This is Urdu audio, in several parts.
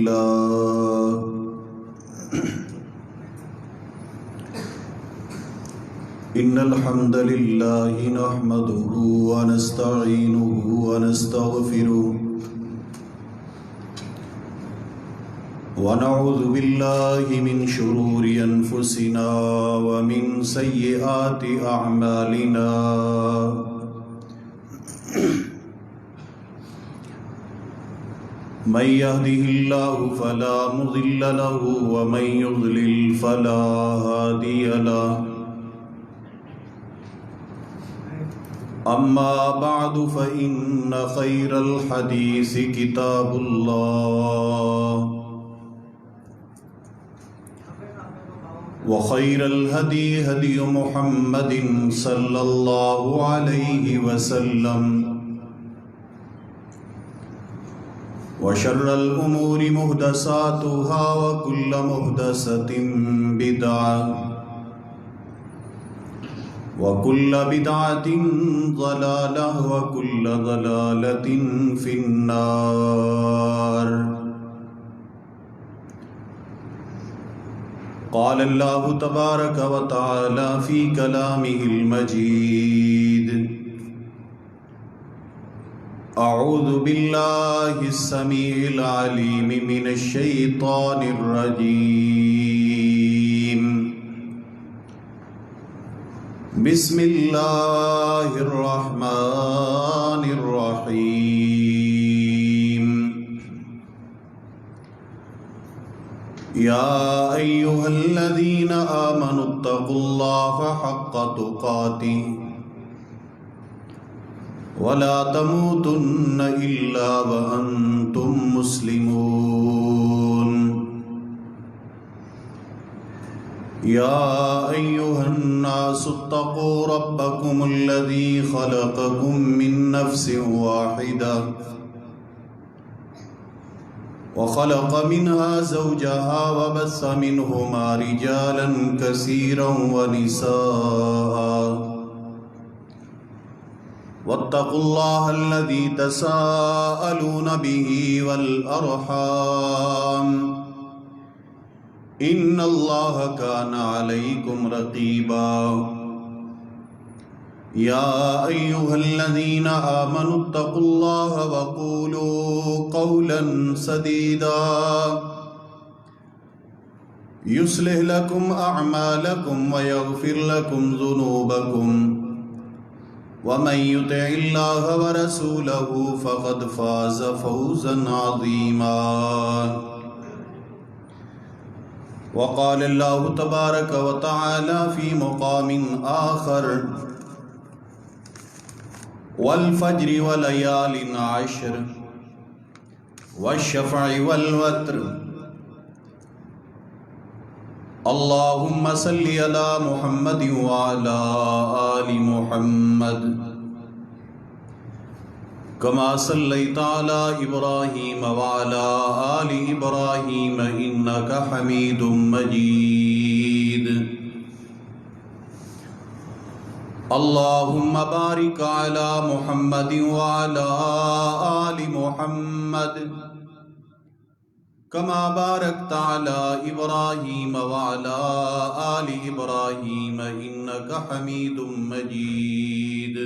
لله إن الحمد لله نحمده ونستعينه ونستغفره ونعوذ بالله من شرور أنفسنا ومن سيئات أعمالنا من يهده الله فلا مضل له ومن يضلل فلا هادي له أما بعد فإن خير الحديث كتاب الله وخير الهدي هدي محمد صلى الله عليه وسلم وشر الأمور محدثاتها وكل محدثة بدعة وكل بدعة ضلالة وكل ضلالة في النار. قال الله تبارك وتعالى في كلامه المجيد: أعوذ بالله السميع العليم من الشيطان الرجيم. بسم الله الرحمن الرحيم. يا أيها الذين آمنوا اتقوا الله حق تقاته ولا تموتن إلا وأنتم مسلمون. يا أيها الناس اتقوا ربكم الذي خلقكم من نفس واحدة وخلق منها زوجها وبث منهما رجالا كثيرا ونساء واتقوا الله الذي تساءلون به والأرحام إن الله كان عليكم رقيبا. يا أيها الذين آمنوا اتقوا الله وقولوا قولا سديدا يصلح لكم أعمالكم ويغفر لكم ذنوبكم ومن يطع الله ورسوله فقد فاز فوزا عظيما. وقال الله تبارك وتعالى في مقام آخر: والفجر وليال عشر والشفع والوتر. اللهم صل على محمد وعلى آل محمد كما صليت على إبراهيم وعلى آل إبراهيم إنك حميد مجيد. اللهم بارك على محمد وعلى آل محمد كما باركت على إبراهيم وعلى آل إبراهيم إنك حميد مجيد.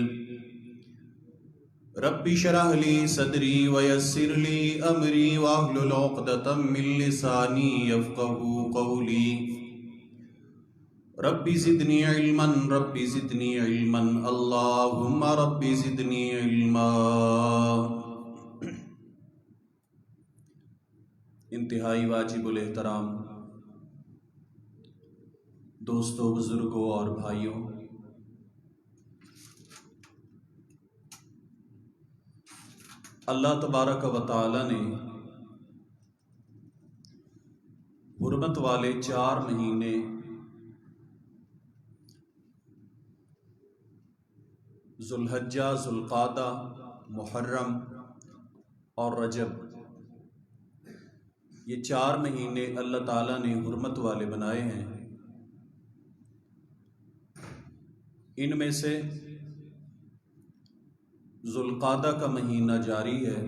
رب اشرح لي صدري ويسر لي أمري واحلل عقدة من لساني يفقهوا قولي. رب زدني علما رب زدني علما اللهم رب زدني علما. انتہائی واجب الاحترام دوستوں، بزرگوں اور بھائیوں، اللہ تبارک و تعالی نے حرمت والے 4 مہینے ذوالحجہ، ذوالقعدہ، محرم اور رجب، یہ 4 مہینے اللہ تعالیٰ نے حرمت والے بنائے ہیں. ان میں سے ذوالقعدہ کا مہینہ جاری ہے.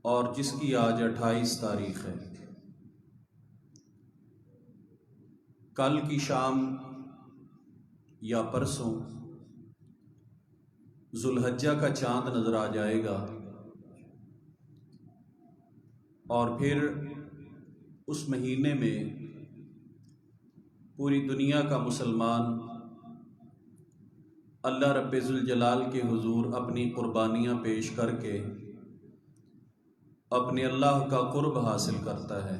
اور جس کی آج 28 تاریخ ہے۔ کل کی شام یا پرسوں ذوالحجہ کا چاند نظر آ جائے گا، اور پھر اس مہینے میں پوری دنیا کا مسلمان اللہ رب ذوالجلال کے حضور اپنی قربانیاں پیش کر کے اپنے اللہ کا قرب حاصل کرتا ہے،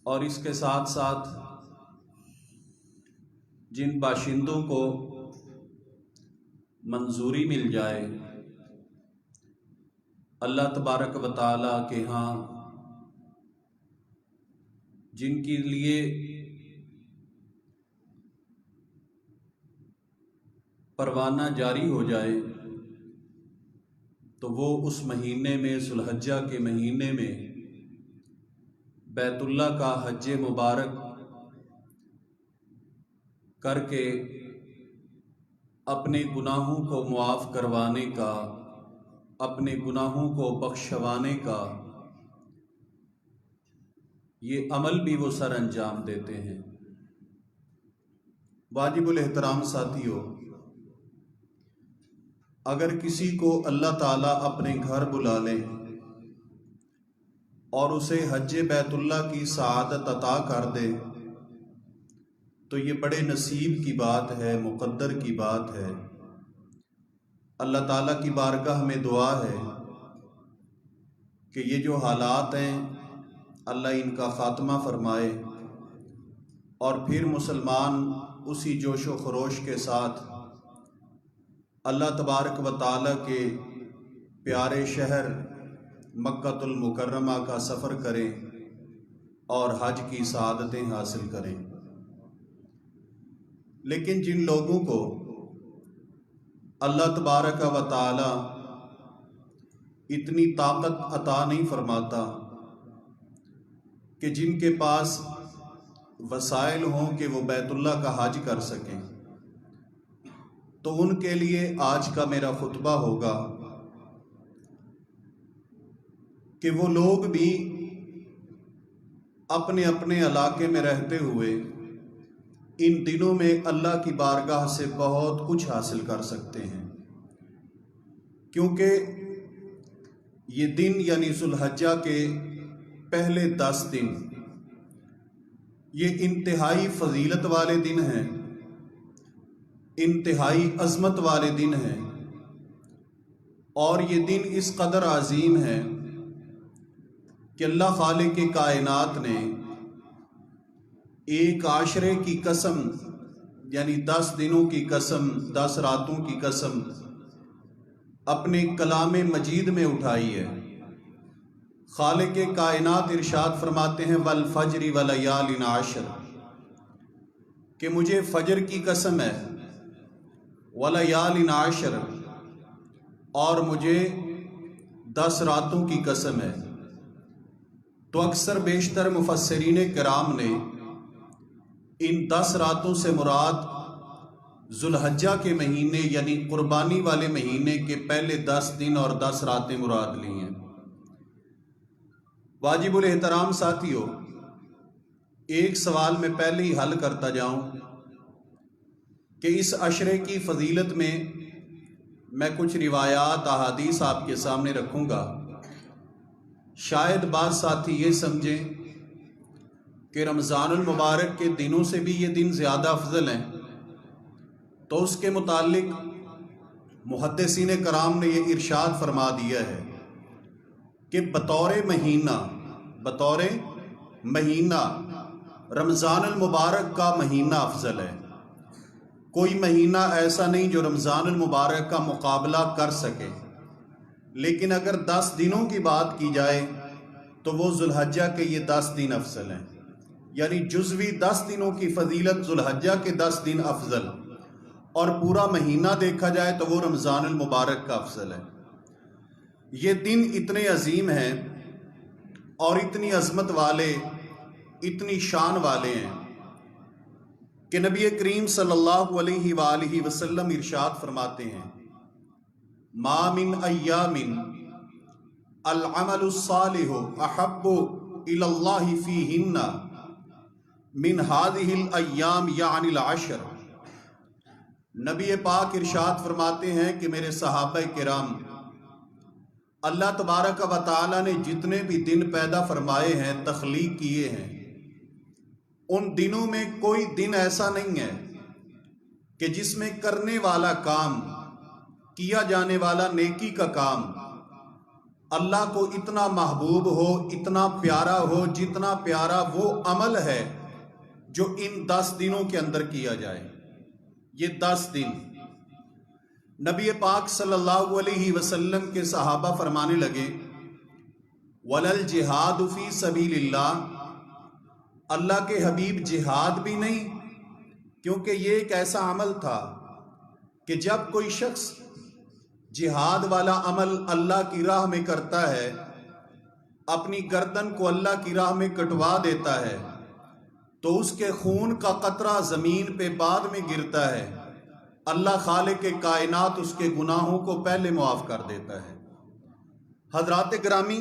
اور اس کے ساتھ ساتھ جن باشندوں کو منظوری مل جائے اللہ تبارک و تعالیٰ کے ہاں، جن کے لیے پروانہ جاری ہو جائے، تو وہ اس مہینے میں ذوالحجہ کے مہینے میں بیت اللہ کا حج مبارک کر کے اپنے گناہوں کو معاف کروانے کا، اپنے گناہوں کو بخشوانے کا یہ عمل بھی وہ سر انجام دیتے ہیں۔ واجب الاحترام ساتھیو، اگر کسی کو اللہ تعالیٰ اپنے گھر بلا لے اور اسے حج بیت اللہ کی سعادت عطا کر دے تو یہ بڑے نصیب کی بات ہے، مقدر کی بات ہے۔ اللہ تعالیٰ کی بارگاہ میں دعا ہے کہ یہ جو حالات ہیں اللہ ان کا خاتمہ فرمائے، اور پھر مسلمان اسی جوش و خروش کے ساتھ اللہ تبارک و تعالیٰ کے پیارے شہر مکہ المکرمہ کا سفر کریں اور حج کی سعادتیں حاصل کریں۔ لیکن جن لوگوں کو اللہ تبارک و تعالی اتنی طاقت عطا نہیں فرماتا کہ جن کے پاس وسائل ہوں کہ وہ بیت اللہ کا حج کر سکیں، تو ان کے لیے آج کا میرا خطبہ ہوگا کہ وہ لوگ بھی اپنے اپنے علاقے میں رہتے ہوئے ان دنوں میں اللہ کی بارگاہ سے بہت کچھ حاصل کر سکتے ہیں، کیونکہ یہ دن یعنی ذوالحجہ کے پہلے 10 دن یہ انتہائی فضیلت والے دن ہیں، انتہائی عظمت والے دن ہیں، اور یہ دن اس قدر عظیم ہے کہ اللہ خالق کائنات نے ایک عاشرے کی قسم یعنی 10 دنوں کی قسم، 10 راتوں کی قسم اپنے کلام مجید میں اٹھائی ہے۔ خالق کائنات ارشاد فرماتے ہیں والفجر ولیال عشر، کہ مجھے فجر کی قسم ہے، ولیال عشر، اور مجھے 10 راتوں کی قسم ہے۔ تو اکثر بیشتر مفسرین کرام نے ان 10 راتوں سے مراد ذوالحجہ کے مہینے یعنی قربانی والے مہینے کے پہلے 10 دن اور 10 راتیں مراد لی ہیں۔ واجب الاحترام ساتھیو، ایک سوال میں پہلے ہی حل کرتا جاؤں کہ اس عشرے کی فضیلت میں میں کچھ روایات احادیث آپ کے سامنے رکھوں گا۔ شاید بعض ساتھی یہ سمجھیں کہ رمضان المبارک کے دنوں سے بھی یہ دن زیادہ افضل ہیں، تو اس کے متعلق محدثین کرام نے یہ ارشاد فرما دیا ہے کہ بطور مہینہ رمضان المبارک کا مہینہ افضل ہے۔ کوئی مہینہ ایسا نہیں جو رمضان المبارک کا مقابلہ کر سکے، لیکن اگر 10 دنوں کی بات کی جائے تو وہ ذوالحجہ کے یہ 10 دن افضل ہیں، یعنی جزوی 10 دنوں کی فضیلت ذوالحجہ کے 10 دن افضل، اور پورا مہینہ دیکھا جائے تو وہ رمضان المبارک کا افضل ہے۔ یہ دن اتنے عظیم ہیں اور اتنی عظمت والے، اتنی شان والے ہیں کہ نبی کریم صلی اللہ علیہ وآلہ وسلم ارشاد فرماتے ہیں ما من ایام العمل الصالح احب الی اللہ فیہن من ہذہ الایام یعنی العشر۔ نبی پاک ارشاد فرماتے ہیں کہ میرے صحابہ کرام، اللہ تبارک و تعالی نے جتنے بھی دن پیدا فرمائے ہیں، تخلیق کیے ہیں، ان دنوں میں کوئی دن ایسا نہیں ہے کہ جس میں کرنے والا کام، کیا جانے والا نیکی کا کام اللہ کو اتنا محبوب ہو، اتنا پیارا ہو، جتنا پیارا وہ عمل ہے جو ان 10 دنوں کے اندر کیا جائے۔ یہ 10 دن نبی پاک صلی اللہ علیہ وسلم کے صحابہ فرمانے لگے، وَلَلْ جِهَادُ فِي سَبِيلِ اللَّهِ، اللہ کے حبیب جہاد بھی نہیں، کیونکہ یہ ایک ایسا عمل تھا کہ جب کوئی شخص جہاد والا عمل اللہ کی راہ میں کرتا ہے، اپنی گردن کو اللہ کی راہ میں کٹوا دیتا ہے، تو اس کے خون کا قطرہ زمین پہ بعد میں گرتا ہے، اللہ خالق کائنات اس کے گناہوں کو پہلے معاف کر دیتا ہے۔ حضرات گرامی،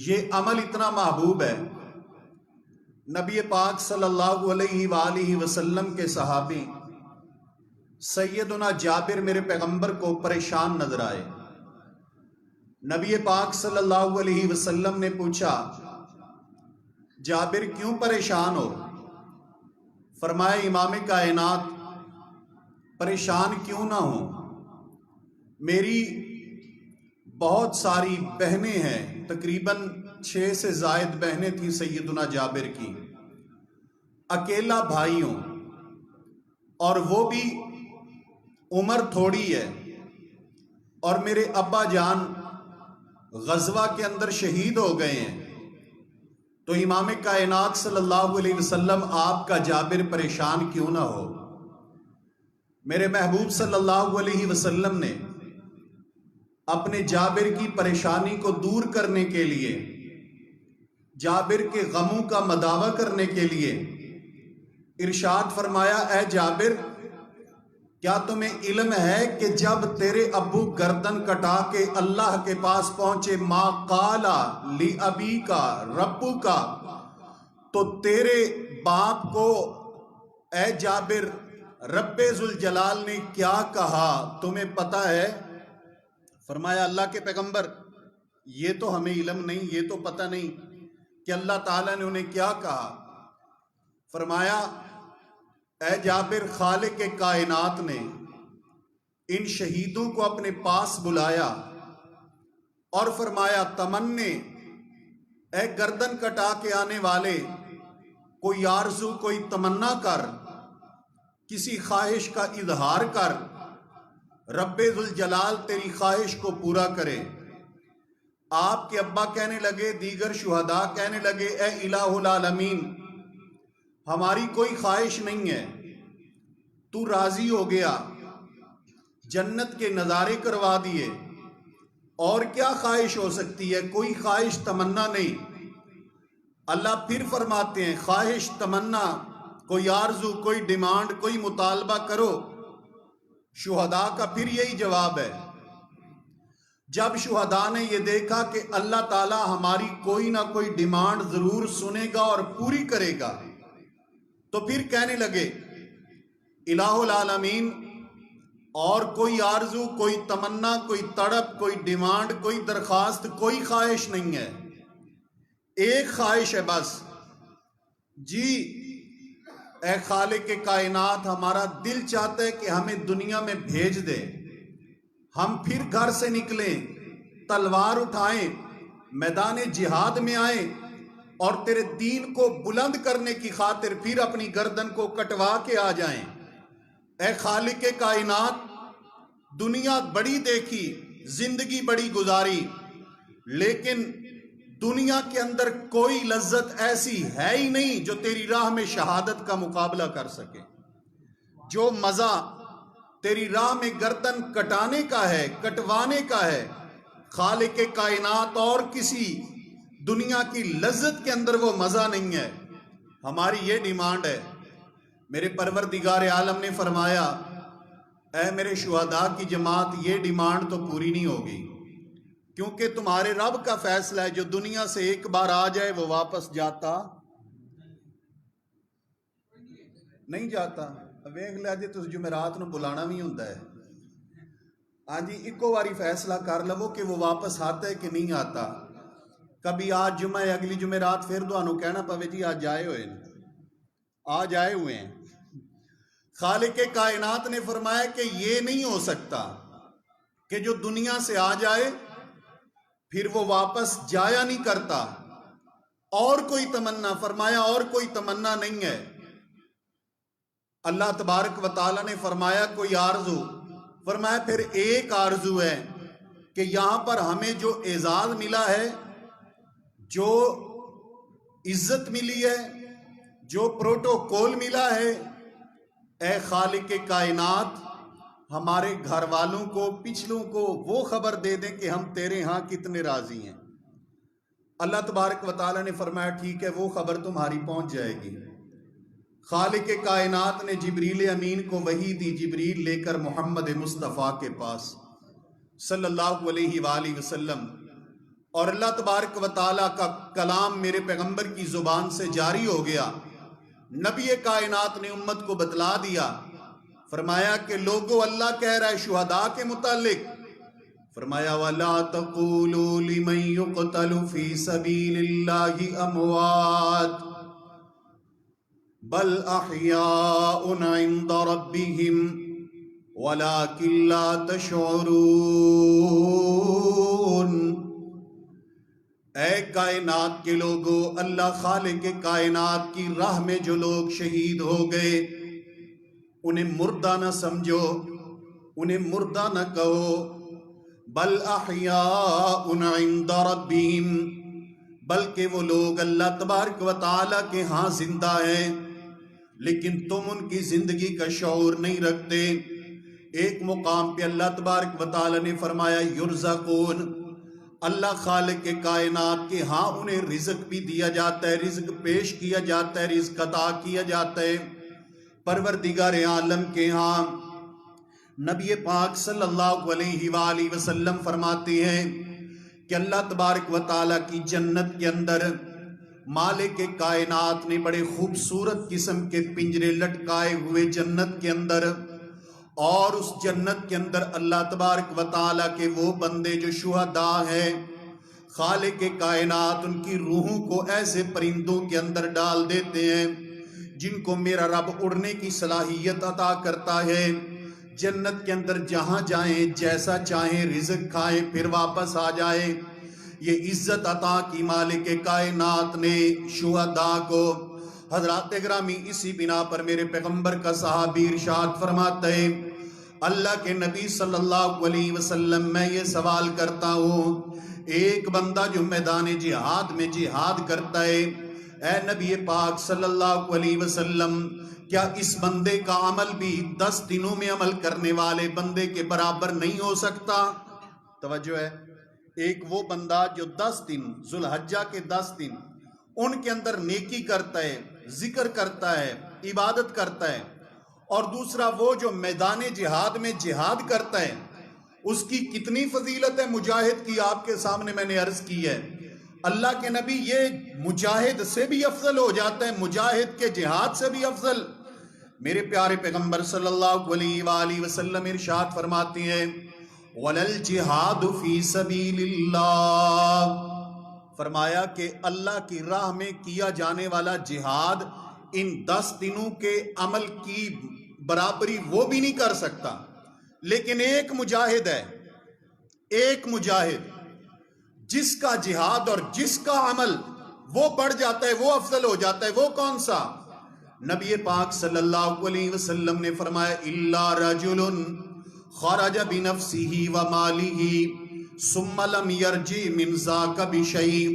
یہ عمل اتنا محبوب ہے، نبی پاک صلی اللہ علیہ وآلہ وسلم کے صحابی سیدنا جابر میرے پیغمبر کو پریشان نظر آئے۔ نبی پاک صلی اللہ علیہ وسلم نے پوچھا، جابر کیوں پریشان ہو؟ فرمایا، امام کائنات پریشان کیوں نہ ہوں، میری بہت ساری بہنیں ہیں، تقریباً 6 سے زائد بہنیں تھیں سیدنا جابر کی، اکیلا بھائی ہوں، اور وہ بھی عمر تھوڑی ہے، اور میرے ابا جان غزوہ کے اندر شہید ہو گئے ہیں، تو امام کائنات صلی اللہ علیہ وسلم آپ کا جابر پریشان کیوں نہ ہو؟ میرے محبوب صلی اللہ علیہ وسلم نے اپنے جابر کی پریشانی کو دور کرنے کے لیے، جابر کے غموں کا مداوع کرنے کے لیے ارشاد فرمایا، اے جابر، کیا تمہیں علم ہے کہ جب تیرے ابو گردن کٹا کے اللہ کے پاس پہنچے، ما قالا لی ابی کا ربو کا، تو تیرے باپ کو اے جابر رب ذوالجلال نے کیا کہا تمہیں پتہ ہے؟ فرمایا، اللہ کے پیغمبر، یہ تو ہمیں علم نہیں، یہ تو پتہ نہیں کہ اللہ تعالیٰ نے انہیں کیا کہا۔ فرمایا، اے جابر، خالق کائنات نے ان شہیدوں کو اپنے پاس بلایا اور فرمایا، تمنے، اے گردن کٹا کے آنے والے، کوئی آرزو، کوئی تمنا کر، کسی خواہش کا اظہار کر، رب ذوالجلال تیری خواہش کو پورا کرے۔ آپ کے ابا کہنے لگے، دیگر شہداء کہنے لگے، اے الہ العالمین، ہماری کوئی خواہش نہیں ہے، تو راضی ہو گیا، جنت کے نظارے کروا دیے، اور کیا خواہش ہو سکتی ہے؟ کوئی خواہش تمنا نہیں۔ اللہ پھر فرماتے ہیں، خواہش تمنا، کوئی آرزو، کوئی ڈیمانڈ، کوئی مطالبہ کرو۔ شہداء کا پھر یہی جواب ہے۔ جب شہداء نے یہ دیکھا کہ اللہ تعالیٰ ہماری کوئی نہ کوئی ڈیمانڈ ضرور سنے گا اور پوری کرے گا، تو پھر کہنے لگے، الہ العالمین، اور کوئی آرزو، کوئی تمنا، کوئی تڑپ، کوئی ڈیمانڈ، کوئی درخواست، کوئی خواہش نہیں ہے، ایک خواہش ہے بس۔ جی اے خالق کائنات، ہمارا دل چاہتا ہے کہ ہمیں دنیا میں بھیج دے، ہم پھر گھر سے نکلیں، تلوار اٹھائیں، میدان جہاد میں آئیں، اور تیرے دین کو بلند کرنے کی خاطر پھر اپنی گردن کو کٹوا کے آ جائیں۔ اے خالق کائنات، دنیا بڑی دیکھی، زندگی بڑی گزاری، لیکن دنیا کے اندر کوئی لذت ایسی ہے ہی نہیں جو تیری راہ میں شہادت کا مقابلہ کر سکے۔ جو مزہ تیری راہ میں گردن کٹانے کا ہے، کٹوانے کا ہے، خالق کائنات اور کسی دنیا کی لذت کے اندر وہ مزہ نہیں ہے۔ ہماری یہ ڈیمانڈ ہے۔ میرے پروردگار عالم نے فرمایا، اے میرے شہداء کی جماعت، یہ ڈیمانڈ تو پوری نہیں ہوگی، کیونکہ تمہارے رب کا فیصلہ ہے، جو دنیا سے ایک بار آ جائے وہ واپس جاتا نہیں جاتا۔ ویکھ لیا جی، تس جمعرات نو بلانا بھی ہوندا ہے، ہاں جی ایکو باری فیصلہ کر لو کہ وہ واپس آتا ہے کہ نہیں آتا۔ کبھی آج جمعہ ہے، اگلی جمعرات پھر تمہیں کہنا پوے جی آج آئے ہوئے ہیں، آج آئے ہوئے ہیں۔ خالق کائنات نے فرمایا کہ یہ نہیں ہو سکتا کہ جو دنیا سے آ جائے پھر وہ واپس جایا نہیں کرتا۔ اور کوئی تمنا، فرمایا اور کوئی تمنا نہیں ہے۔ اللہ تبارک و تعالیٰ نے فرمایا کوئی آرزو، فرمایا پھر ایک آرزو ہے کہ یہاں پر ہمیں جو اعزاز ملا ہے، جو عزت ملی ہے، جو پروٹوکول ملا ہے، اے خالق کائنات ہمارے گھر والوں کو، پچھلوں کو وہ خبر دے دیں کہ ہم تیرے ہاں کتنے راضی ہیں۔ اللہ تبارک و تعالیٰ نے فرمایا ٹھیک ہے، وہ خبر تمہاری پہنچ جائے گی۔ خالق کائنات نے جبریل امین کو وحی دی، جبریل لے کر محمد مصطفیٰ کے پاس صلی اللہ علیہ وآلہ وسلم، اور اللہ تبارک و تعالیٰ کا کلام میرے پیغمبر کی زبان سے جاری ہو گیا۔ نبی کائنات نے امت کو بتلا دیا، فرمایا کہ لوگو اللہ کہہ رہا ہے شہداء کے متعلق، فرمایا وَلَا تَقُولُوا لِمَنْ يُقْتَلُ فِي سَبِيلِ اللَّهِ أَمْوَاتٌ بَلْ أَحْيَاءٌ عِنْدَ رَبِّهِمْ وَلَكِنْ لَا تَشْعُرُونَ۔ اے کائنات کے لوگو، اللہ خالق کائنات کی راہ میں جو لوگ شہید ہو گئے انہیں مردہ نہ سمجھو، انہیں مردہ نہ کہو، بل احیاء عند ربہم، بلکہ وہ لوگ اللہ تبارک و تعالیٰ کے ہاں زندہ ہیں، لیکن تم ان کی زندگی کا شعور نہیں رکھتے۔ ایک مقام پہ اللہ تبارک و تعالیٰ نے فرمایا یرزقون، اللہ خالق کے کائنات کے ہاں انہیں رزق بھی دیا جاتا ہے، رزق پیش کیا جاتا ہے، رزق عطا کیا جاتا ہے۔ پروردگار عالم کے ہاں نبی پاک صلی اللہ علیہ وآلہ وسلم فرماتے ہیں کہ اللہ تبارک و تعالیٰ کی جنت کے اندر مالک کائنات نے بڑے خوبصورت قسم کے پنجرے لٹکائے ہوئے جنت کے اندر، اور اس جنت کے اندر اللہ تبارک و تعالیٰ کے وہ بندے جو شہداء ہیں، خالق کائنات ان کی روحوں کو ایسے پرندوں کے اندر ڈال دیتے ہیں جن کو میرا رب اڑنے کی صلاحیت عطا کرتا ہے۔ جنت کے اندر جہاں جائیں، جیسا چاہیں رزق کھائیں، پھر واپس آ جائیں۔ یہ عزت عطا کی مالک کائنات نے شہداء کو۔ حضرات گرامی، اسی بنا پر میرے پیغمبر کا صحابی ارشاد فرماتا ہے، اللہ کے نبی صلی اللہ علیہ وسلم میں یہ سوال کرتا ہوں، ایک بندہ جو میدان جہاد میں جہاد کرتا ہے، اے نبی پاک صلی اللہ علیہ وسلم، کیا اس بندے کا عمل بھی 10 دنوں میں عمل کرنے والے بندے کے برابر نہیں ہو سکتا؟ توجہ ہے، ایک وہ بندہ جو 10 دن ذوالحجہ کے 10 دن ان کے اندر نیکی کرتا ہے، ذکر کرتا ہے، عبادت کرتا ہے، اور دوسرا وہ جو میدان جہاد میں جہاد کرتا ہے، اس کی کتنی فضیلت ہے مجاہد کی آپ کے سامنے میں نے عرض کی ہے۔ اللہ کے نبی یہ مجاہد سے بھی افضل ہو جاتا ہے، مجاہد کے جہاد سے بھی افضل۔ میرے پیارے پیغمبر صلی اللہ علیہ وآلہ وسلم ارشاد فرماتے ہیں وَلَلْجِہَادُ فِي سَبِيلِ اللَّهِ، فرمایا کہ اللہ کی راہ میں کیا جانے والا جہاد ان 10 دنوں کے عمل کی برابری وہ بھی نہیں کر سکتا، لیکن ایک مجاہد ہے، ایک مجاہد جس کا جہاد اور جس کا عمل وہ بڑھ جاتا ہے، وہ افضل ہو جاتا ہے، وہ کون سا؟ نبی پاک صلی اللہ علیہ وسلم نے فرمایا اِلَّا رَجُلٌ خَرَجَ بِنَفْسِهِ وَمَالِهِ ثُمَّ لَمْ يَرْجِعْ مِنْ ذَاكَ بِشَيْءٍ،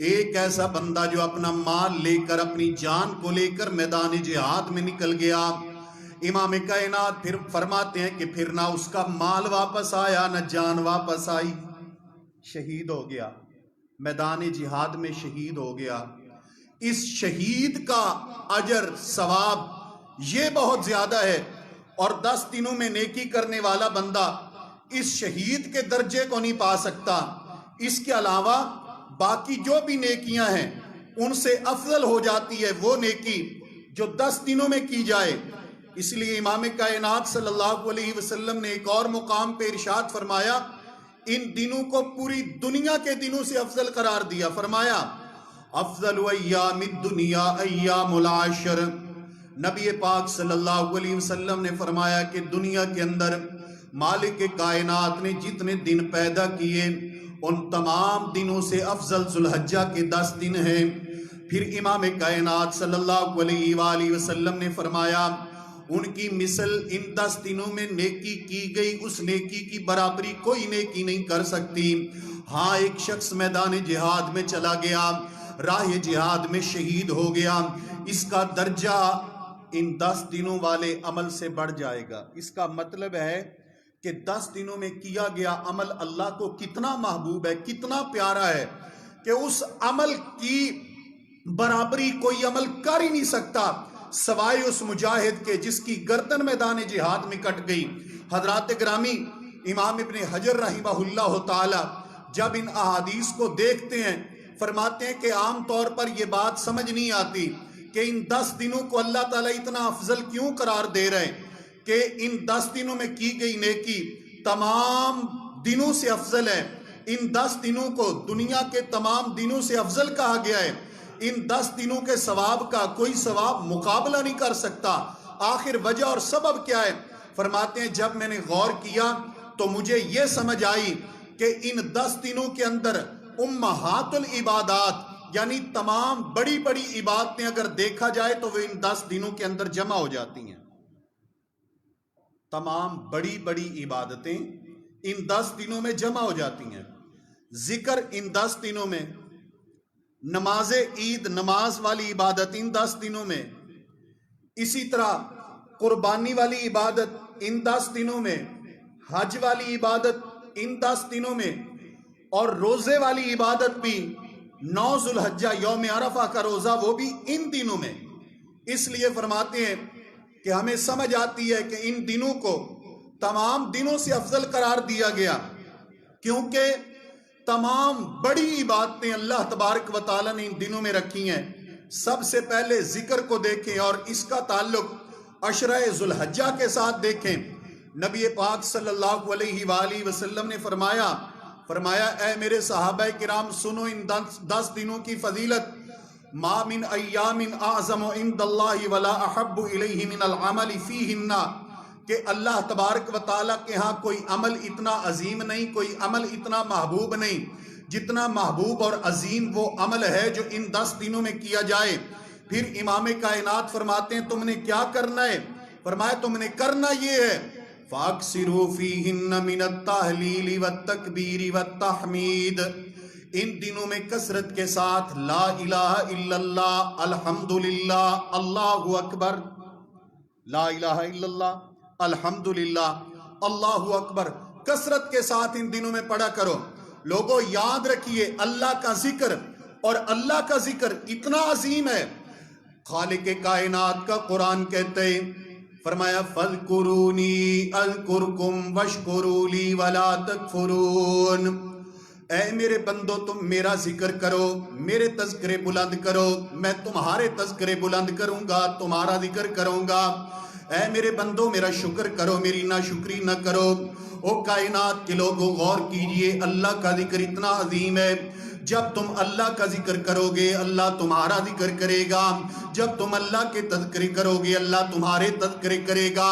ایک ایسا بندہ جو اپنا مال لے کر، اپنی جان کو لے کر میدان جہاد میں نکل گیا، امام کائنات پھر فرماتے ہیں کہ پھر نہ اس کا مال واپس آیا نہ جان واپس آئی، شہید ہو گیا، میدان جہاد میں شہید ہو گیا۔ اس شہید کا اجر ثواب یہ بہت زیادہ ہے، اور 10 دنوں میں نیکی کرنے والا بندہ اس شہید کے درجے کو نہیں پا سکتا۔ اس کے علاوہ باقی جو بھی نیکیاں ہیں ان سے افضل ہو جاتی ہے وہ نیکی جو 10 دنوں میں کی جائے۔ اس لیے امام کائنات صلی اللہ علیہ وسلم نے ایک اور مقام پہ ارشاد فرمایا، ان دنوں کو پوری دنیا کے دنوں سے افضل قرار دیا۔ فرمایا افضل ایام الدنیا ایام العشر۔ نبی پاک صلی اللہ علیہ وسلم نے فرمایا کہ دنیا کے اندر مالک کائنات نے جتنے دن پیدا کیے ان تمام دنوں سے افضل ذوالحجہ کے 10 دن ہیں۔ پھر امام کائنات صلی اللہ علیہ وآلہ وسلم نے فرمایا ان کی مثل ان 10 دنوں میں نیکی کی گئی اس نیکی کی برابری کوئی نیکی نہیں کر سکتی۔ ہاں ایک شخص میدان جہاد میں چلا گیا، راہ جہاد میں شہید ہو گیا، اس کا درجہ ان 10 دنوں والے عمل سے بڑھ جائے گا۔ اس کا مطلب ہے کہ 10 دنوں میں کیا گیا عمل اللہ کو کتنا محبوب ہے، کتنا پیارا ہے کہ اس عمل کی برابری کوئی عمل کر ہی نہیں سکتا سوائے اس مجاہد کے جس کی گردن میدان جہاد میں کٹ گئی۔ حضرات گرامی، امام ابن حجر رحمہ اللہ تعالی جب ان احادیث کو دیکھتے ہیں فرماتے ہیں کہ عام طور پر یہ بات سمجھ نہیں آتی کہ ان 10 دنوں کو اللہ تعالیٰ اتنا افضل کیوں قرار دے رہے ہیں کہ ان 10 دنوں میں کی گئی نیکی تمام دنوں سے افضل ہے۔ ان 10 دنوں کو دنیا کے تمام دنوں سے افضل کہا گیا ہے۔ ان 10 دنوں کے ثواب کا کوئی ثواب مقابلہ نہیں کر سکتا۔ آخر وجہ اور سبب کیا ہے؟ فرماتے ہیں جب میں نے غور کیا تو مجھے یہ سمجھ آئی کہ ان 10 دنوں کے اندر امہات العبادات یعنی تمام بڑی بڑی عبادتیں اگر دیکھا جائے تو وہ ان 10 دنوں کے اندر جمع ہو جاتی ہیں۔ تمام بڑی بڑی عبادتیں ان 10 دنوں میں جمع ہو جاتی ہیں۔ ذکر ان 10 دنوں میں، نماز عید نماز والی عبادت ان 10 دنوں میں، اسی طرح قربانی والی عبادت ان 10 دنوں میں، حج والی عبادت ان 10 دنوں میں، اور روزے والی عبادت بھی 9 ذوالحجہ یوم عرفہ کا روزہ وہ بھی ان دنوں میں۔ اس لیے فرماتے ہیں کہ ہمیں سمجھ آتی ہے کہ ان دنوں کو تمام دنوں سے افضل قرار دیا گیا کیونکہ تمام بڑی عبادتیں اللہ تبارک و تعالیٰ نے ان دنوں میں رکھی ہیں۔ سب سے پہلے ذکر کو دیکھیں اور اس کا تعلق عشرہ ذوالحجہ کے ساتھ دیکھیں۔ نبی پاک صلی اللہ علیہ وآلہ وسلم نے فرمایا اے میرے صحابہ کرام سنو ان 10 دنوں کی فضیلت۔ ما من ایام اعظم عند اللہ ولا احب الیہ من العمل فیہن، کہ اللہ تبارک و تعالیٰ کے ہاں کوئی عمل اتنا عظیم نہیں، کوئی عمل اتنا محبوب نہیں جتنا محبوب اور عظیم وہ عمل ہے جو ان 10 دنوں میں کیا جائے۔ پھر امام کائنات فرماتے ہیں تم نے کیا کرنا ہے؟ فرمایا تم نے کرنا یہ ہے فَأَكْثِرُوا فِيهِنَّ مِنَ التَّهْلِيلِ وَالتَّكْبِيرِ وَالتَّحْمِيدِ، ان دنوں میں کثرت کے ساتھ لا الہ الا اللہ، الحمدللہ، اللہ اکبر، لا الہ الا اللہ، الحمدللہ، اللہ اکبر کثرت کے ساتھ ان دنوں میں پڑھا کرو۔ لوگوں یاد رکھیے اللہ کا ذکر اور اللہ کا ذکر اتنا عظیم ہے، خالق کائنات کا قرآن کہتے ہیں فرمایا فَاذْكُرُونِي أَذْكُرْكُمْ وَاشْكُرُوا لِي وَلَا تَكْفُرُونَ، اے میرے بندو تم میرا ذکر کرو، میرے تذکرے بلند کرو، میں تمہارے تذکرے بلند کروں گا، تمہارا ذکر کروں گا۔ اے میرے بندو میرا شکر کرو، میری ناشکری نہ کرو۔ او کائنات کے لوگوں غور کیجئے، اللہ کا ذکر اتنا عظیم ہے۔ جب تم اللہ کا ذکر کرو گے اللہ تمہارا ذکر کرے گا، جب تم اللہ کے تذکرے کرو گے اللہ تمہارے تذکرے کرے گا۔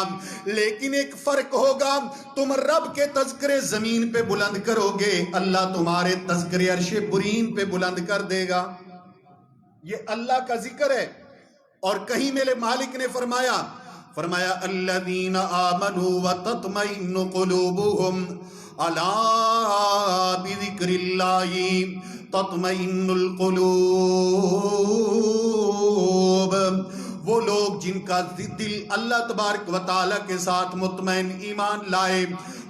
لیکن ایک فرق ہوگا، تم رب کے تذکرے زمین پہ بلند کرو گے، اللہ تمہارے تذکرے عرش برین پہ بلند کر دے گا۔ یہ اللہ کا ذکر ہے۔ اور کہیں میرے مالک نے فرمایا الذین آمنوا وتطمئن قلوبهم الا بذکر اللہ تطمئن القلوب، وہ لوگ جن کا دل اللہ تبارک و تعالیٰ کے ساتھ مطمئن ایمان لائے،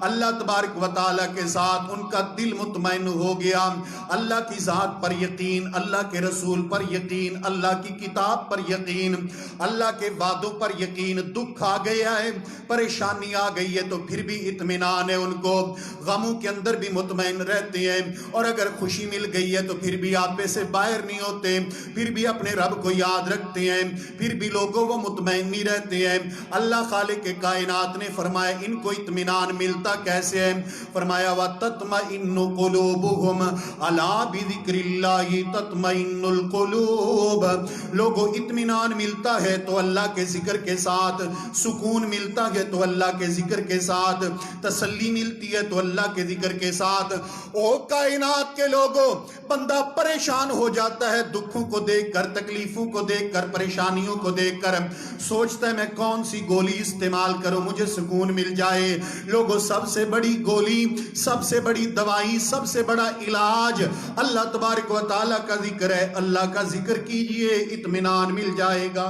اللہ تبارک و تعالیٰ کے ساتھ ان کا دل مطمئن ہو گیا، اللہ کی ذات پر یقین، اللہ کے رسول پر یقین، اللہ کی کتاب پر یقین، اللہ کے وعدوں پر یقین۔ دکھ آ گیا ہے، پریشانی آ گئی ہے تو پھر بھی اطمینان ہے ان کو، غموں کے اندر بھی مطمئن رہتے ہیں، اور اگر خوشی مل گئی ہے تو پھر بھی آپے سے باہر نہیں ہوتے، پھر بھی اپنے رب کو یاد رکھتے ہیں، پھر بھی لوگوں وہ مطمئن نہیں رہتے ہیں۔ اللہ خالق کائنات نے فرمایا ان کو اطمینان ملتا کیسے ہے؟ فرمایا وَتَطْمَئِنُّ قُلُوبُهُمْ أَلَا بِذِكْرِ اللَّهِ تَطْمَئِنُّ الْقُلُوبُ۔ لوگوں اطمینان ملتا ہے تو اللہ کے ذکر کے ساتھ، سکون ملتا ہے تو اللہ کے ذکر کے ساتھ، تسلی ملتی ہے تو اللہ کے ذکر کے ساتھ۔ او کائنات کے لوگوں، بندہ پریشان ہو جاتا ہے دکھوں کو دیکھ کر، تکلیفوں کو دیکھ کر، پریشانیوں کو دیکھ کر، سوچتا ہے میں کون سی گولی استعمال کروں مجھے سکون مل جائے۔ لوگوں سب سے بڑی گولی، سب سے بڑی دوائی، سب سے بڑا علاج اللہ تبارک و تعالیٰ کا ذکر ہے۔ اللہ کا ذکر کیجئے، اطمینان مل جائے گا۔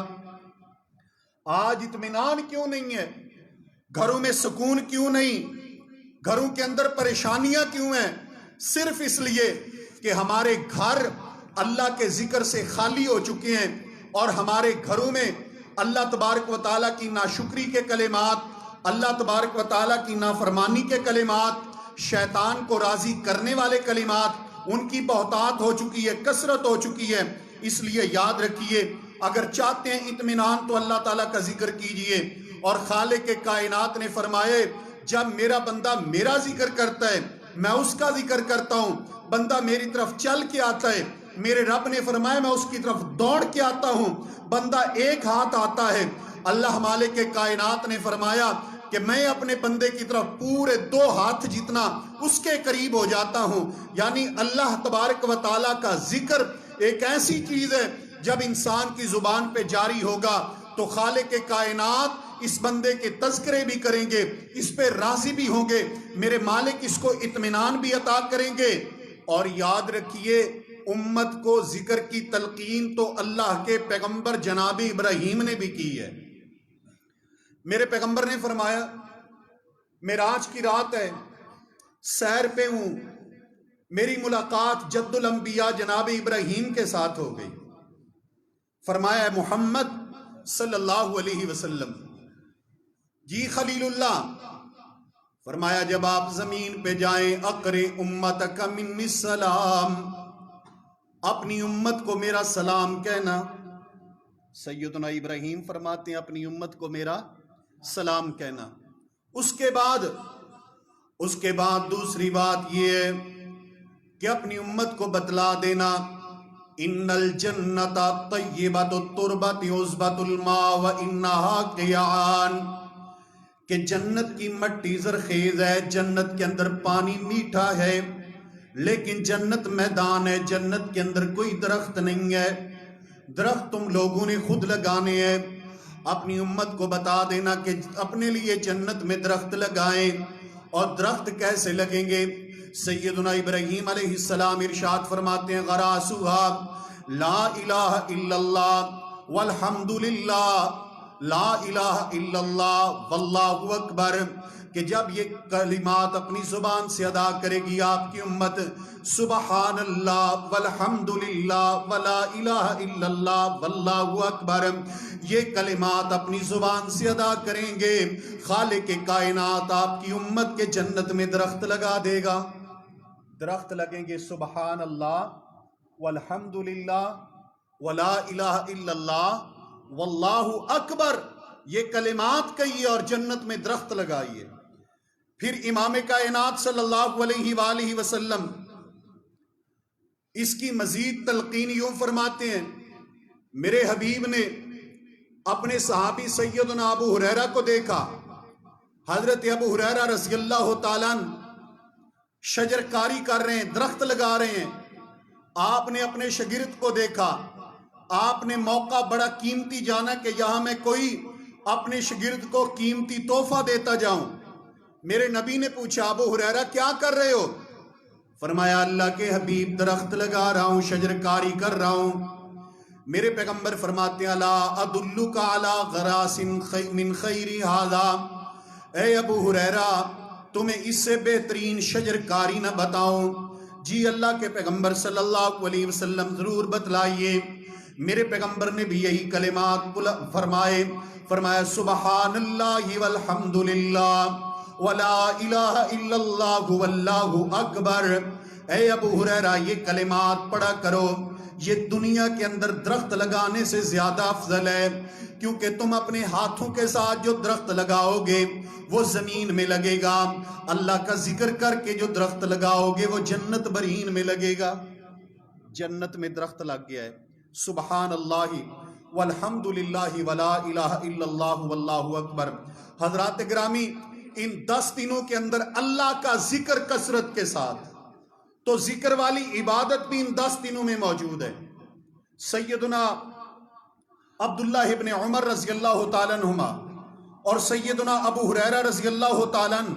آج اطمینان کیوں نہیں ہے؟ گھروں میں سکون کیوں نہیں؟ گھروں کے اندر پریشانیاں کیوں ہیں؟ صرف اس لیے کہ ہمارے گھر اللہ کے ذکر سے خالی ہو چکے ہیں، اور ہمارے گھروں میں اللہ تبارک و تعالیٰ کی ناشکری کے کلمات، اللہ تبارک و تعالیٰ کی نافرمانی کے کلمات، شیطان کو راضی کرنے والے کلمات، ان کی بہتات ہو چکی ہے، کثرت ہو چکی ہے۔ اس لیے یاد رکھیے، اگر چاہتے ہیں اطمینان تو اللہ تعالیٰ کا ذکر کیجئے۔ اور خالق کائنات نے فرمائے جب میرا بندہ میرا ذکر کرتا ہے میں اس کا ذکر کرتا ہوں، بندہ میری طرف چل کے آتا ہے، میرے رب نے فرمایا میں اس کی طرف دوڑ کے آتا ہوں۔ بندہ ایک ہاتھ آتا ہے، اللہ مالک کائنات نے فرمایا کہ میں اپنے بندے کی طرف پورے 2 ہاتھ جتنا اس کے قریب ہو جاتا ہوں۔ یعنی اللہ تبارک و تعالیٰ کا ذکر ایک ایسی چیز ہے جب انسان کی زبان پہ جاری ہوگا تو خالق کائنات اس بندے کے تذکرے بھی کریں گے، اس پہ راضی بھی ہوں گے، میرے مالک اس کو اطمینان بھی عطا کریں گے۔ اور یاد رکھیے امت کو ذکر کی تلقین تو اللہ کے پیغمبر جناب ابراہیم نے بھی کی ہے۔ میرے پیغمبر نے فرمایا معراج کی رات ہے، سیر پہ ہوں، میری ملاقات جد الانبیاء جناب ابراہیم کے ساتھ ہو گئی۔ فرمایا محمد صلی اللہ علیہ وسلم، جی خلیل اللہ، فرمایا جب آپ زمین پہ جائیں اقرِ امتک منی السلام، اپنی امت کو میرا سلام کہنا۔ سیدنا ابراہیم فرماتے ہیں اپنی امت کو میرا سلام کہنا۔ اس کے بعد دوسری بات یہ ہے کہ اپنی امت کو بتلا دینا ان الجنت طیبۃ التربۃ عذبۃ الماء وانھا قیعان، کہ جنت کی مٹی زرخیز ہے، جنت کے اندر پانی میٹھا ہے، لیکن جنت میدان ہے، جنت کے اندر کوئی درخت نہیں ہے، درخت تم لوگوں نے خود لگانے ہیں۔ اپنی امت کو بتا دینا کہ اپنے لیے جنت میں درخت لگائیں۔ اور درخت کیسے لگیں گے؟ سیدنا ابراہیم علیہ السلام ارشاد فرماتے ہیں غراسوہا لا الہ الا اللہ والحمد للہ لا الہ الا اللہ واللہ اکبر، کہ جب یہ کلمات اپنی زبان سے ادا کرے گی آپ کی امت، سبحان اللہ والحمد للہ ولا الہ الا اللہ واللہ اکبر، یہ کلمات اپنی زبان سے ادا کریں گے، خالق کائنات آپ کی امت کے جنت میں درخت لگا دے گا۔ درخت لگیں گے سبحان اللہ والحمد للہ ولا الہ الا اللہ واللہ اکبر، یہ کلمات کہیے اور جنت میں درخت لگائیے۔ پھر امام کائنات صلی اللہ علیہ وآلہ وسلم اس کی مزید تلقین یوں فرماتے ہیں، میرے حبیب نے اپنے صحابی سیدنا ابو ہریرہ کو دیکھا، حضرت ابو ہریرہ رضی اللہ تعالیٰ شجر کاری کر رہے ہیں، درخت لگا رہے ہیں۔ آپ نے اپنے شاگرد کو دیکھا، آپ نے موقع بڑا قیمتی جانا کہ یہاں میں کوئی اپنے شاگرد کو قیمتی تحفہ دیتا جاؤں۔ میرے نبی نے پوچھا ابو ہریرہ کیا کر رہے ہو؟ فرمایا اللہ کے حبیب درخت لگا رہا ہوں، شجر کاری کر رہا ہوں۔ میرے پیغمبر فرماتے ہیں الا ادلک علی غراس من خیر ھذا، اے ابو ہریرہ تمہیں اس سے بہترین شجر کاری نہ بتاؤں؟ جی اللہ کے پیغمبر صلی اللہ علیہ وسلم ضرور بتلائیے۔ میرے پیغمبر نے بھی یہی کلمات فرمایا سبحان اللہ والحمد للہ ولا الہ الا اللہ واللہ اکبر۔ اے ابو ہریرہ یہ کلمات پڑھا کرو، یہ دنیا کے اندر درخت لگانے سے زیادہ افضل ہے، کیونکہ تم اپنے ہاتھوں کے ساتھ جو درخت لگاؤ گے وہ زمین میں لگے گا، اللہ کا ذکر کر کے جو درخت لگاؤ گے وہ جنت برین میں لگے گا۔ جنت میں درخت لگ گیا ہے۔ سبحان اللہ والحمد للہ ولا الہ الا اللہ واللہ اکبر۔ حضرات گرامی، ان 10 دنوں کے اندر اللہ کا ذکر کثرت کے ساتھ، تو ذکر والی عبادت بھی ان 10 دنوں میں موجود ہے۔ سیدنا عبداللہ ابن عمر رضی اللہ تعالیٰ عنہما اور سیدنا ابو ہریرہ رضی اللہ تعالیٰ عنہ،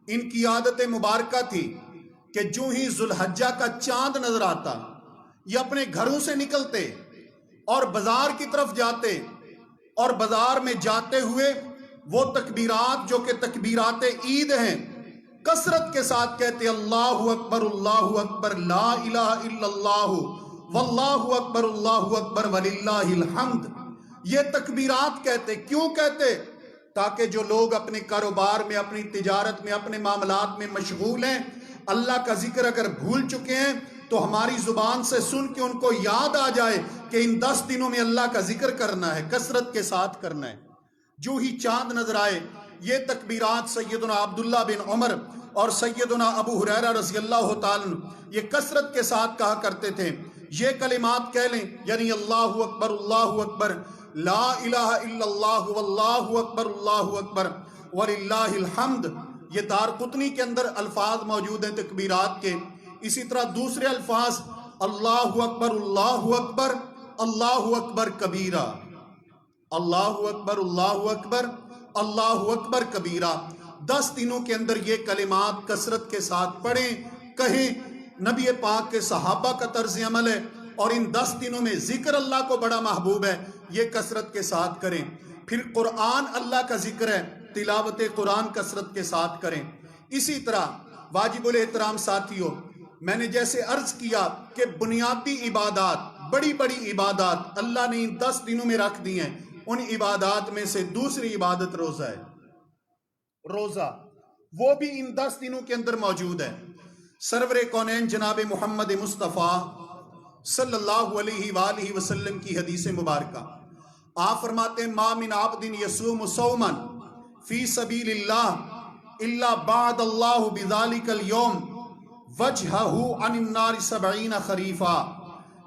ان کی عادت مبارکہ تھی کہ جو ہی ذوالحجہ کا چاند نظر آتا یہ اپنے گھروں سے نکلتے اور بازار کی طرف جاتے، اور بازار میں جاتے ہوئے وہ تکبیرات جو کہ تکبیرات عید ہیں کثرت کے ساتھ کہتے اللہ اکبر لا الہ الا اللہ واللہ اکبر وللہ الحمد۔ یہ تکبیرات کہتے، کیوں کہتے؟ تاکہ جو لوگ اپنے کاروبار میں، اپنی تجارت میں، اپنے معاملات میں مشغول ہیں، اللہ کا ذکر اگر بھول چکے ہیں تو ہماری زبان سے سن کے ان کو یاد آ جائے کہ ان 10 دنوں میں اللہ کا ذکر کرنا ہے، کثرت کے ساتھ کرنا ہے۔ جو ہی چاند نظر آئے یہ تکبیرات سیدنا عبداللہ بن عمر اور سیدنا ابو ہریرہ رضی اللہ تعالیٰ یہ کثرت کے ساتھ کہا کرتے تھے۔ یہ کلمات کہہ لیں، یعنی اللہ اکبر لا الہ الا اللہ واللہ اکبر وللہ الحمد۔ یہ دارقطنی کے اندر الفاظ موجود ہیں تکبیرات کے۔ اسی طرح دوسرے الفاظ اللہ اکبر کبیرہ، اللہ اکبر کبیرہ۔ 10 دنوں کے اندر یہ کلمات کثرت کے ساتھ پڑھیں، کہیں۔ نبی پاک کے صحابہ کا طرز عمل ہے، اور ان 10 دنوں میں ذکر اللہ کو بڑا محبوب ہے، یہ کثرت کے ساتھ کریں۔ پھر قرآن اللہ کا ذکر ہے، تلاوت قرآن کثرت کے ساتھ کریں۔ اسی طرح واجب الاحترام ساتھیوں، میں نے جیسے عرض کیا کہ بنیادی عبادات، بڑی بڑی عبادات اللہ نے ان 10 دنوں میں رکھ دی ہیں۔ ان عبادات میں سے دوسری عبادت روزہ ہے۔ روزہ وہ بھی ان 10 دنوں کے اندر موجود ہے۔ سرور کونین جناب محمد مصطفیٰ صلی اللہ علیہ وآلہ وسلم کی حدیث مبارکہ، آپ فرماتے ہیں ما من عبد یصوم صوما فی سبیل اللہ الا بعد اللہ بذالک اليوم وجہہ عن النار 70 خریفا،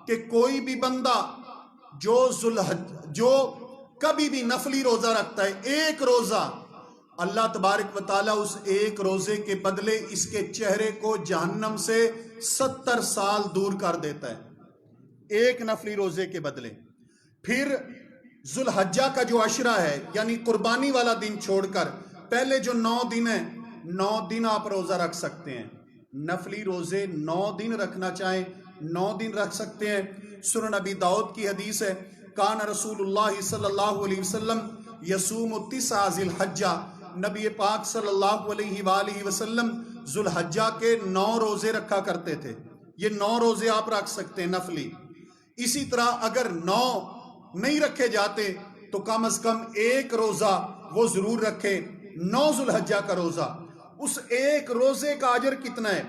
کہ کوئی بھی بندہ جو کبھی بھی نفلی روزہ رکھتا ہے، ایک روزہ، اللہ تبارک و تعالیٰ اس ایک روزے کے بدلے اس کے چہرے کو جہنم سے 70 سال دور کر دیتا ہے، ایک نفلی روزے کے بدلے۔ پھر ذوالحجہ کا جو عشرہ ہے، یعنی قربانی والا دن چھوڑ کر پہلے جو 9 دن ہیں، 9 دن آپ روزہ رکھ سکتے ہیں۔ نفلی روزے 9 دن رکھنا چاہیں 9 دن رکھ سکتے ہیں۔ سنن نبی داؤد کی حدیث ہے، کان رسول اللہ صلی اللہ علیہ وسلم یصوم 9 ذی الحجہ، نبی پاک صلی اللہ علیہ وآلہ وسلم ذوالحجہ کے 9 روزے رکھا کرتے تھے۔ یہ 9 روزے آپ رکھ سکتے ہیں نفلی۔ اسی طرح اگر 9 نہیں رکھے جاتے تو کم از کم ایک روزہ وہ ضرور رکھے، 9 ذوالحجہ کا روزہ۔ اس ایک روزے کا اجر کتنا ہے؟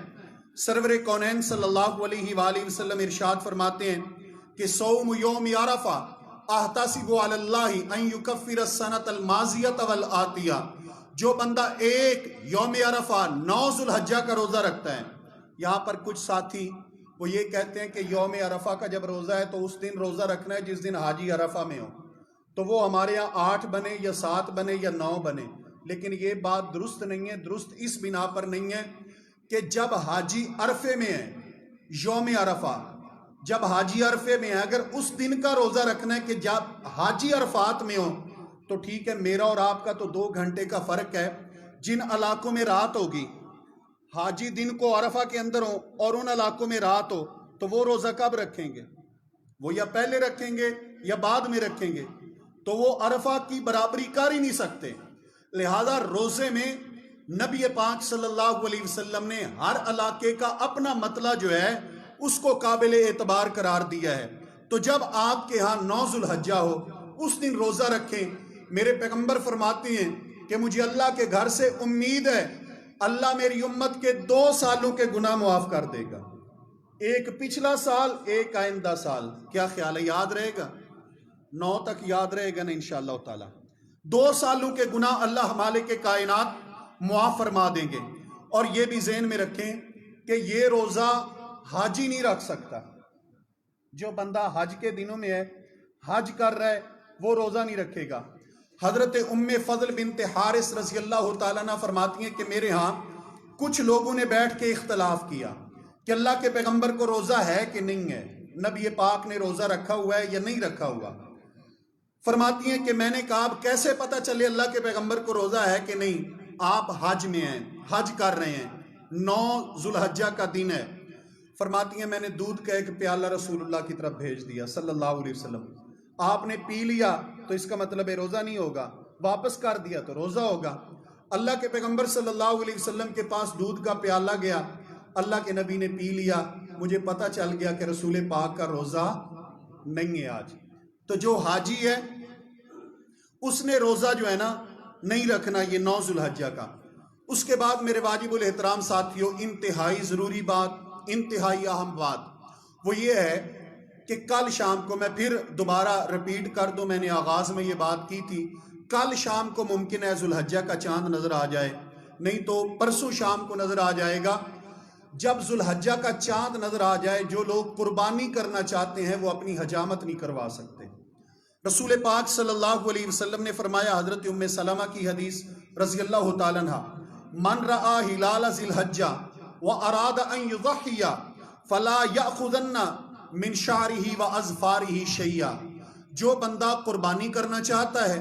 سرور کونین صلی اللہ علیہ وآلہ وسلم ارشاد فرماتے ہیں کہ صوم یوم عرفہ احتسب علی اللہ ان یکفر السنۃ الماضیۃ والآتیہ، جو بندہ ایک یوم عرفہ 9 ذوالحجہ کا روزہ رکھتا ہے۔ یہاں پر کچھ ساتھی وہ یہ کہتے ہیں کہ یوم عرفہ کا جب روزہ ہے تو اس دن روزہ رکھنا ہے جس دن حاجی عرفہ میں ہو، تو وہ ہمارے یہاں 8 بنے یا 7 بنے یا 9 بنے، لیکن یہ بات درست نہیں ہے۔ درست اس بنا پر نہیں ہے کہ جب حاجی عرفے میں ہے، یوم عرفہ جب حاجی عرفے میں ہے، اگر اس دن کا روزہ رکھنا ہے کہ جب حاجی عرفات میں ہو تو ٹھیک ہے، میرا اور آپ کا تو 2 گھنٹے کا فرق ہے۔ جن علاقوں میں رات ہوگی، حاجی دن کو عرفہ کے اندر ہو اور ان علاقوں میں رات ہو، تو وہ روزہ کب رکھیں گے؟ وہ یا پہلے رکھیں گے یا بعد میں رکھیں گے، تو وہ عرفہ کی برابری کر ہی نہیں سکتے۔ لہذا روزے میں نبی پاک صلی اللہ علیہ وسلم نے ہر علاقے کا اپنا مطلع جو ہے اس کو قابل اعتبار قرار دیا ہے. تو جب آپ کے ہاں 9 ذوالحجہ ہو اس دن روزہ رکھیں. میرے پیغمبر فرماتے ہیں کہ مجھے اللہ کے گھر سے امید ہے اللہ میری امت کے 2 سالوں کے گناہ معاف کر دے گا. ایک پچھلا سال، ایک آئندہ سال. کیا خیال ہے، یاد رہے گا؟ 9 تک یاد رہے گا نا انشاءاللہ تعالی. 2 سالوں کے گناہ اللہ مالک کے کائنات معاف فرما دیں گے. اور یہ بھی ذہن میں رکھیں کہ یہ روزہ حاجی نہیں رکھ سکتا. جو بندہ حج کے دنوں میں ہے، حج کر رہا ہے، وہ روزہ نہیں رکھے گا. حضرت ام فضل بنت حارث رضی اللہ تعالیٰ عنہ فرماتی ہیں کہ میرے ہاں کچھ لوگوں نے بیٹھ کے اختلاف کیا کہ اللہ کے پیغمبر کو روزہ ہے کہ نہیں ہے، نبی پاک نے روزہ رکھا ہوا ہے یا نہیں رکھا ہوا. فرماتی ہیں کہ میں نے کہا اب کیسے پتہ چلے اللہ کے پیغمبر کو روزہ ہے کہ نہیں؟ آپ حج میں ہیں، حج کر رہے ہیں، 9 ذوالحجہ کا دن ہے. فرماتی ہیں میں نے دودھ کا ایک پیالہ رسول اللہ کی طرف بھیج دیا صلی اللہ علیہ وسلم. آپ نے پی لیا تو اس کا مطلب ہے روزہ نہیں ہوگا، واپس کر دیا تو روزہ ہوگا. اللہ کے پیغمبر صلی اللہ علیہ وسلم کے پاس دودھ کا پیالہ گیا، اللہ کے نبی نے پی لیا، مجھے پتہ چل گیا کہ رسول پاک کا روزہ نہیں ہے آج. تو جو حاجی ہے اس نے روزہ جو ہے نا نہیں رکھنا یہ 9 ذوالحجہ کا. اس کے بعد میرے واجب الاحترام ساتھیوں، انتہائی ضروری بات، انتہائی اہم بات وہ یہ ہے کہ کل شام کو، میں پھر دوبارہ رپیٹ کر دوں، میں نے آغاز میں یہ بات کی تھی، کل شام کو ممکن ہے ذوالحجہ کا چاند نظر آ جائے، نہیں تو پرسوں شام کو نظر آ جائے گا. جب ذوالحجہ کا چاند نظر آ جائے، جو لوگ قربانی کرنا چاہتے ہیں وہ اپنی حجامت نہیں کروا سکتے. رسول پاک صلی اللہ علیہ وسلم نے فرمایا، حضرت ام سلمہ کی حدیث رضی اللہ تعالیٰ عنہ، من رآ ہلال ذی الحجہ واراد ان یضحی فلا یأخذن من شعرہ واظفارہ شیئا. جو بندہ قربانی کرنا چاہتا ہے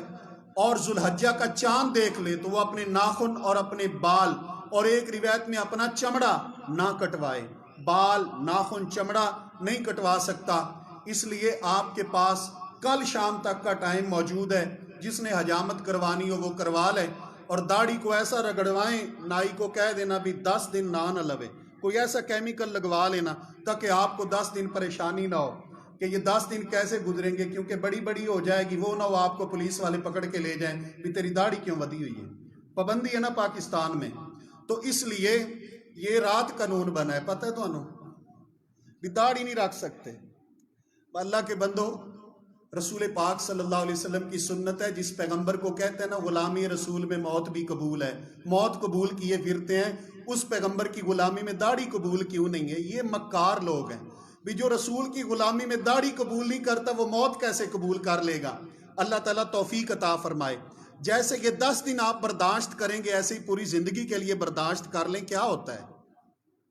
اور ذوالحجہ کا چاند دیکھ لے تو وہ اپنے ناخن اور اپنے بال اور ایک روایت میں اپنا چمڑا نہ کٹوائے. بال، ناخن، چمڑا نہیں کٹوا سکتا. اس لیے آپ کے پاس کل شام تک کا ٹائم موجود ہے. جس نے حجامت کروانی ہو وہ کروا لے، اور داڑھی کو ایسا رگڑوائیں، نائی کو کہہ دینا بھی 10 دن نہ لوے، کوئی ایسا کیمیکل لگوا لینا تاکہ آپ کو 10 دن پریشانی نہ ہو کہ یہ 10 دن کیسے گزریں گے، کیونکہ بڑی بڑی ہو جائے گی، وہ نہ ہو آپ کو پولیس والے پکڑ کے لے جائیں بھی تیری داڑھی کیوں ودی ہوئی ہے. پابندی ہے نا پاکستان میں، تو اس لیے یہ رات قانون بنا ہے، پتہ ہے تو انہوں بھی داڑھی نہیں رکھ سکتے. اللہ کے بندو، رسول پاک صلی اللہ علیہ وسلم کی سنت ہے، جس پیغمبر کو کہتے ہیں نا غلامی رسول میں موت بھی قبول ہے، موت قبول کیے پھرتے ہیں، اس پیغمبر کی غلامی میں داڑھی قبول کیوں نہیں ہے؟ یہ مکار لوگ ہیں بھی جو رسول کی غلامی میں داڑھی قبول نہیں کرتا وہ موت کیسے قبول کر لے گا؟ اللہ تعالیٰ توفیق عطا فرمائے. جیسے یہ 10 دن آپ برداشت کریں گے ایسے ہی پوری زندگی کے لیے برداشت کر لیں. کیا ہوتا ہے؟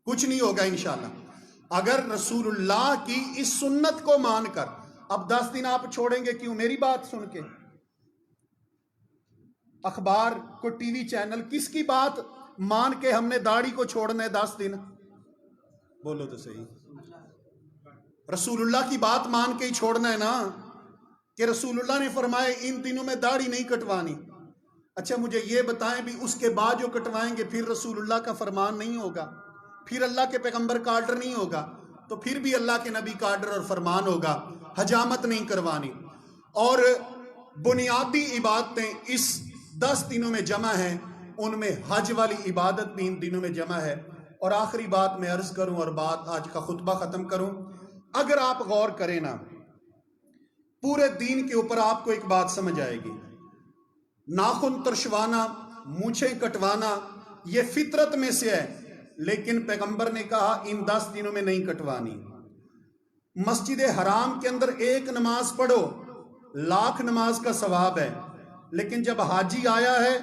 کچھ نہیں ہوگا انشاءاللہ. اگر رسول اللہ کی اس سنت کو مان کر اب 10 دن آپ چھوڑیں گے کیوں؟ میری بات سن کے، اخبار کو ٹی وی چینل کس کی بات مان کے ہم نے داڑھی کو چھوڑنا ہے 10 دن؟ بولو تو صحیح. رسول اللہ کی بات مان کے ہی چھوڑنا ہے نا، کہ رسول اللہ نے فرمائے ان دنوں میں داڑھی نہیں کٹوانی. اچھا مجھے یہ بتائیں بھی اس کے بعد جو کٹوائیں گے پھر رسول اللہ کا فرمان نہیں ہوگا، پھر اللہ کے پیغمبر کا آرڈر نہیں ہوگا، تو پھر بھی اللہ کے نبی کا آرڈر اور فرمان ہوگا، حجامت نہیں کروانی. اور بنیادی عبادتیں اس 10 دنوں میں جمع ہیں، ان میں حج والی عبادت بھی ان دنوں میں جمع ہے. اور آخری بات میں عرض کروں اور بات آج کا خطبہ ختم کروں. اگر آپ غور کریں نا پورے دین کے اوپر، آپ کو ایک بات سمجھ آئے گی. ناخن ترشوانا، مونچھیں کٹوانا یہ فطرت میں سے ہے، لیکن پیغمبر نے کہا ان 10 دنوں میں نہیں کٹوانی. مسجد حرام کے اندر ایک نماز پڑھو 1,00,000 نماز کا ثواب ہے، لیکن جب حاجی آیا ہے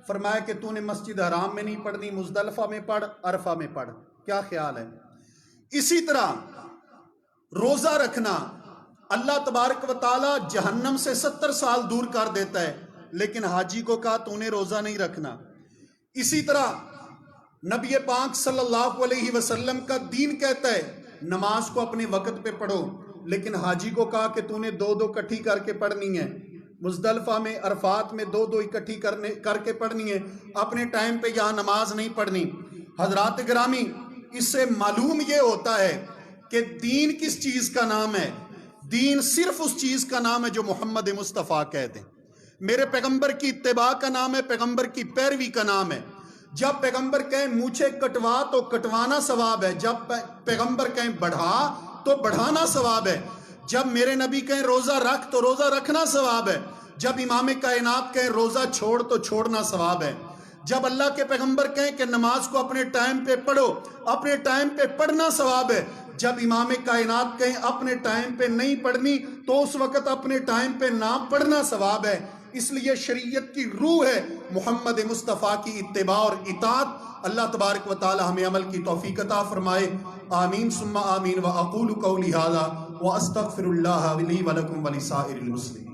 فرمایا کہ تو نے مسجد حرام میں نہیں پڑھنی، مزدلفہ میں پڑھ، عرفہ میں پڑھ. کیا خیال ہے؟ اسی طرح روزہ رکھنا اللہ تبارک و تعالی جہنم سے 70 سال دور کر دیتا ہے، لیکن حاجی کو کہا تو نے روزہ نہیں رکھنا. اسی طرح نبی پاک صلی اللہ علیہ وسلم کا دین کہتا ہے نماز کو اپنے وقت پہ پڑھو، لیکن حاجی کو کہا کہ تو نے 2 کٹھی کر کے پڑھنی ہے. مزدلفہ میں، عرفات میں دو دو اکٹھی کر کے پڑھنی ہے، اپنے ٹائم پہ یہاں نماز نہیں پڑھنی۔ حضرات گرامی، اس سے معلوم یہ ہوتا ہے کہ دین کس چیز کا نام ہے؟ دین صرف اس چیز کا نام ہے جو محمد مصطفیٰ کہتے ہیں۔ میرے پیغمبر کی اتباع کا نام ہے، پیغمبر کی پیروی کا نام ہے۔ جب پیغمبر کہیں مونچھیں کٹوا تو کٹوانا ثواب ہے، جب پیغمبر کہیں بڑھا تو بڑھانا ثواب ہے، جب میرے نبی کہیں روزہ رکھ تو روزہ رکھنا ثواب ہے، جب امام کائنات کہیں روزہ چھوڑ تو چھوڑنا ثواب ہے، جب اللہ کے پیغمبر کہیں کہ نماز کو اپنے ٹائم پہ پڑھو، اپنے ٹائم پہ پڑھنا ثواب ہے، جب امام کائنات کہیں اپنے ٹائم پہ نہیں پڑھنی تو اس وقت اپنے ٹائم پہ نہ پڑھنا ثواب ہے۔ اس لیے شریعت کی روح ہے محمد مصطفیٰ کی اتباع اور اطاعت۔ اللہ تبارک و تعالی ہمیں عمل کی توفیق عطا فرمائے، آمین ثم آمین۔ واقول قولی ھذا واستغفر اللہ لی ولکم ولسائر المسلمین۔